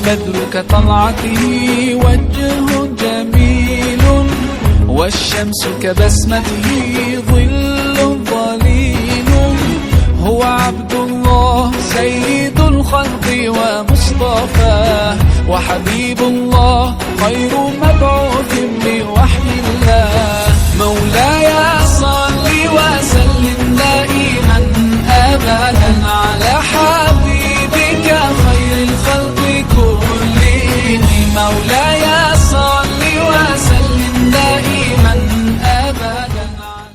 البدر كطلعته وجه جميل، والشمس كبسمته ظل ظليل. هو عبد الله سيد الخلق ومصطفاه، وحبيب الله خير مبعوث